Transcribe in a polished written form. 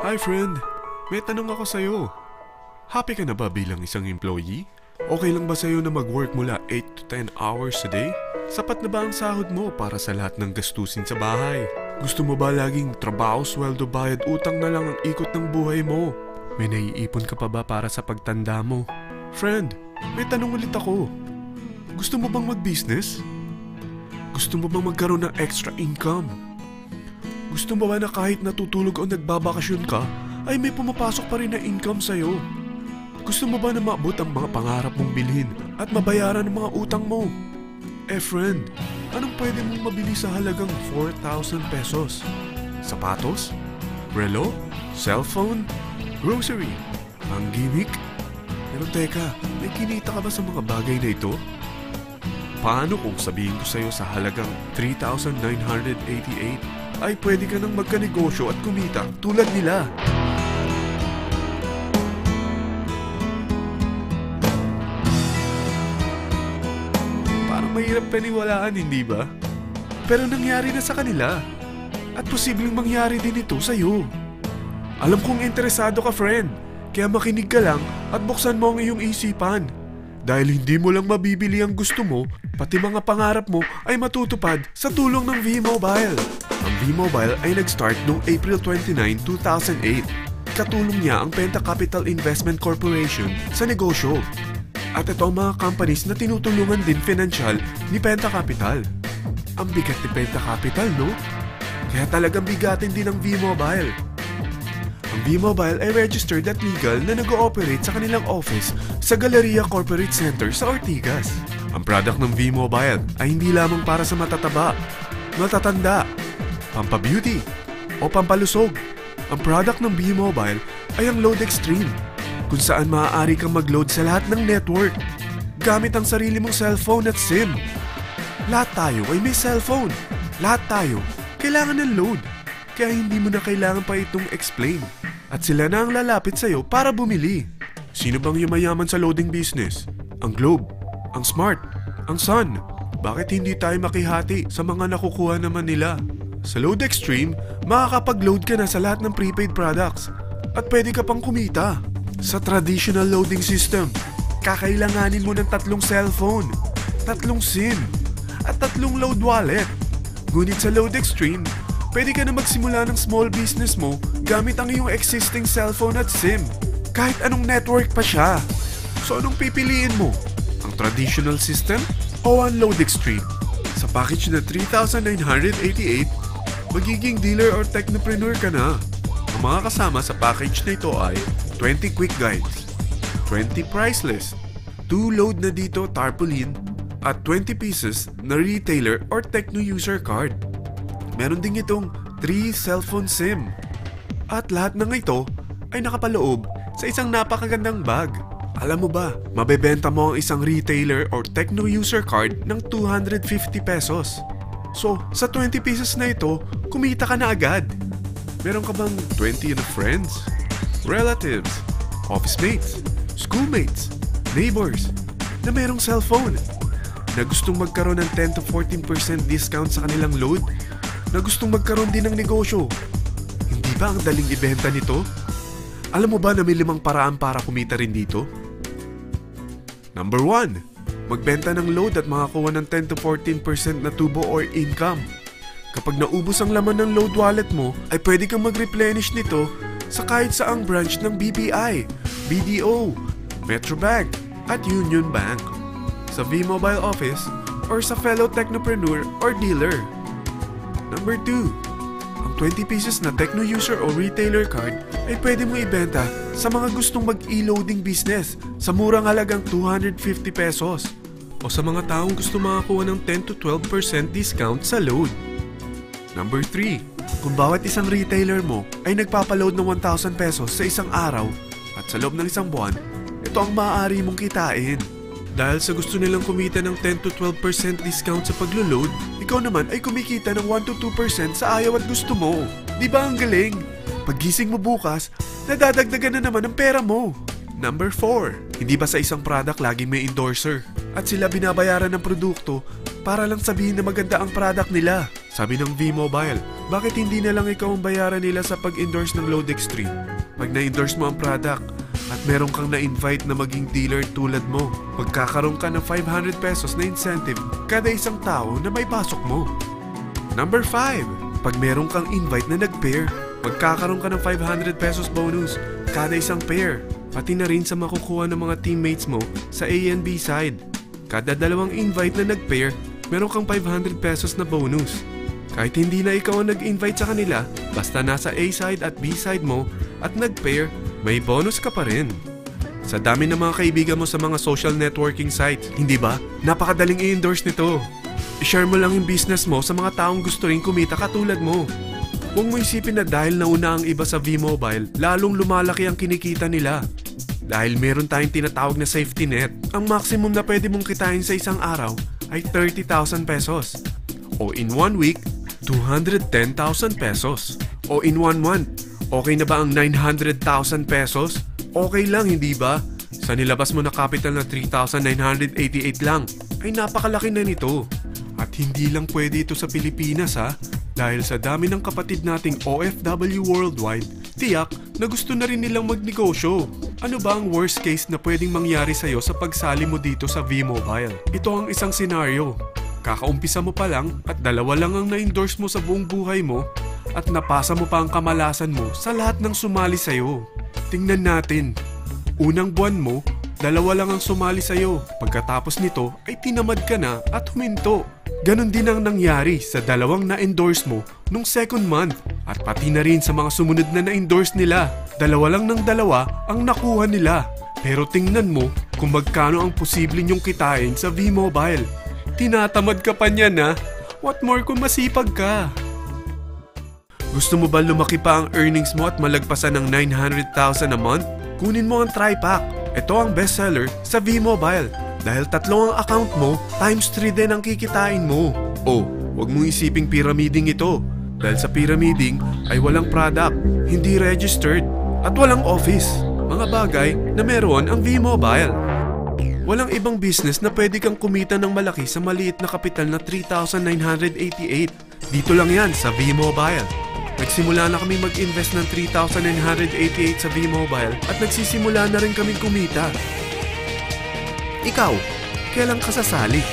Hi friend, may tanong ako sa'yo. Happy ka na ba bilang isang employee? Okay lang ba sa'yo na mag-work mula 8 to 10 hours a day? Sapat na ba ang sahod mo para sa lahat ng gastusin sa bahay? Gusto mo ba laging trabaho, sweldo, bayad, utang na lang ang ikot ng buhay mo? May naiipon ka pa ba para sa pagtanda mo? Friend, may tanong ulit ako. Gusto mo bang mag-business? Gusto mo bang magkaroon ng extra income? Gusto mo ba na kahit natutulog o nagbabakasyon ka, ay may pumapasok pa rin na income sa'yo? Gusto mo ba na maabot ang mga pangarap mong bilhin at mabayaran ang mga utang mo? Friend, anong pwede mong mabili sa halagang 4,000 pesos? Sapatos? Relo? Cellphone? Grocery? Ang gimmick? Pero teka, may kinita ka ba sa mga bagay na ito? Paano kung sabihin ko sa'yo sa halagang 3,988 ay pwede ka nang magkanegosyo at kumita tulad nila? Parang mahirap paniwalaan, hindi ba? Pero nangyari na sa kanila. At posibleng mangyari din ito sa'yo. Alam kong interesado ka, friend. Kaya makinig ka lang at buksan mo ang iyong isipan. Dahil hindi mo lang mabibili ang gusto mo, pati mga pangarap mo ay matutupad sa tulong ng V-Mobile. Ang V-Mobile ay nag-start noong April 29, 2008. Katulong niya ang Penta Capital Investment Corporation sa negosyo. At ito ang mga companies na tinutulungan din financial ni Penta Capital. Ang bigat ni Penta Capital, no? Kaya talagang bigatin din ang V-Mobile. Ang V-Mobile ay registered at legal na nag-ooperate sa kanilang office sa Galleria Corporate Center sa Ortigas. Ang product ng V-Mobile ay hindi lamang para sa matataba, matatanda, pampabeauty, o pampalusog. Ang product ng V-Mobile ay ang Load Extreme, kung saan maaari kang mag-load sa lahat ng network gamit ang sarili mong cellphone at SIM. Lahat tayo ay may cellphone. Lahat tayo kailangan ng load. Kaya hindi mo na kailangan pa itong explain. At sila na ang lalapit sa'yo para bumili. Sino bang yumayaman sa loading business? Ang Globe, ang Smart, ang Sun. Bakit hindi tayo makihati sa mga nakukuha naman nila? Sa Load Extreme, makakapag-load ka na sa lahat ng prepaid products. At pwede ka pang kumita. Sa traditional loading system, kakailanganin mo ng 3 cellphone, 3 SIM, at 3 load wallet. Ngunit sa Load Extreme, pwede ka na magsimula ng small business mo gamit ang iyong existing cellphone at SIM. Kahit anong network pa siya. So anong pipiliin mo? Ang traditional system o ang Load Extreme? Sa package na 3,988, magiging dealer or technopreneur ka na. Ang mga kasama sa package na ito ay 20 quick guides, 20 price list, 2 load na dito tarpaulin, at 20 pieces na retailer or techno user card. Meron din itong 3 cellphone SIM. At lahat ng ito ay nakapaloob sa isang napakagandang bag. Alam mo ba, mabebenta mo ang isang retailer or techno user card ng 250 pesos. So, sa 20 pieces na ito, kumita ka na agad. Meron ka bang 20 na friends, relatives, office mates, schoolmates, neighbors na merong cellphone, na gustong magkaroon ng 10 to 14% discount sa kanilang load, na gustong magkaroon din ng negosyo? Hindi ba ang daling ibenta nito? Alam mo ba na may 5 paraan para kumita rin dito? Number 1, magbenta ng load at makakuha ng 10 to 14% na tubo or income. Kapag naubos ang laman ng load wallet mo, ay pwede kang mag-replenish nito sa kahit saang branch ng BPI, BDO, Metrobank, at Union Bank, sa V-Mobile office, or sa fellow technopreneur or dealer. Number 2, ang 20 pieces na techno user o retailer card ay pwede mo ibenta sa mga gustong mag-e-loading business sa murang halagang 250 pesos o sa mga taong gusto makakuha ng 10 to 12% discount sa load. Number 3, kung bawat isang retailer mo ay nagpapaload ng 1,000 pesos sa isang araw at sa loob ng isang buwan, ito ang maaari mong kitain. Dahil sa gusto nilang kumita ng 10 to 12% discount sa paglo-load, ikaw naman ay kumikita ng 1 to 2% sa ayaw at gusto mo. Di ba ang galing? Paggising mo bukas, nadadagdagan na naman ang pera mo. Number 4, hindi ba sa isang product laging may endorser? At sila binabayaran ng produkto para lang sabihin na maganda ang product nila. Sabi ng V-Mobile, bakit hindi na lang ikaw ang bayaran nila sa pag-endorse ng Load Extreme? Pag na-endorse mo ang product at meron kang na-invite na maging dealer tulad mo, magkakaroon ka ng 500 pesos na incentive kada isang tao na may pasok mo. Number 5. Pag meron kang invite na nag-pair, magkakaroon ka ng 500 pesos bonus kada isang pair. Pati na rin sa makukuha ng mga teammates mo sa A and B side. Kada dalawang invite na nag-pair, meron kang 500 pesos na bonus. Kahit hindi na ikaw ang nag-invite sa kanila, basta nasa A side at B side mo at nag-pair, may bonus ka pa rin. Sa dami ng mga kaibigan mo sa mga social networking sites, hindi ba? Napakadaling i-endorse nito. I-share mo lang yung business mo sa mga taong gusto rin kumita katulad mo. Huwag mo isipin na dahil nauna ang iba sa V-Mobile, lalong lumalaki ang kinikita nila. Dahil meron tayong tinatawag na safety net, ang maximum na pwede mong kitain sa isang araw ay 30,000 pesos. O in 1 week, 210,000 pesos. O in 1 month, okay na ba ang 900,000 pesos? Okay lang, hindi ba? Sa nilabas mo na capital na 3,988 lang, ay napakalaki na nito. At hindi lang pwede ito sa Pilipinas ha, dahil sa dami ng kapatid nating OFW worldwide, tiyak na gusto na rin nilang magnegosyo. Ano ba ang worst case na pwedeng mangyari sa'yo sa pagsali mo dito sa V-Mobile? Ito ang isang senaryo. Kakaumpisa mo pa lang at 2 lang ang na-endorse mo sa buong buhay mo at napasa mo pa ang kamalasan mo sa lahat ng sumali sa'yo. Tingnan natin. Unang buwan mo, 2 lang ang sumali sa'yo. Pagkatapos nito ay tinamad ka na at huminto. Ganon din ang nangyari sa 2 na-endorse mo nung second month at pati na rin sa mga sumunod na na-endorse nila. 2 lang ng 2 ang nakuha nila. Pero tingnan mo kung magkano ang posible nyong kitain sa V-Mobile. Tinatamad ka pa niyan ha? What more kung masipag ka? Gusto mo ba lumaki pa ang earnings mo at malagpasan ng 900,000 a month? Kunin mo ang TriPack. Ito ang bestseller sa V-Mobile. Dahil 3 ang account mo, times 3 din ang kikitain mo. Oh, huwag mong isiping pyramiding ito. Dahil sa pyramiding ay walang product, hindi registered, at walang office. Mga bagay na meron ang V-Mobile. Walang ibang business na pwede kang kumita ng malaki sa maliit na kapital na 3,988. Dito lang yan sa V-Mobile. Nagsimula na kami mag-invest ng 3,988 sa V-Mobile at nagsisimula na rin kami kumita. Ikaw, kailan ka sasali?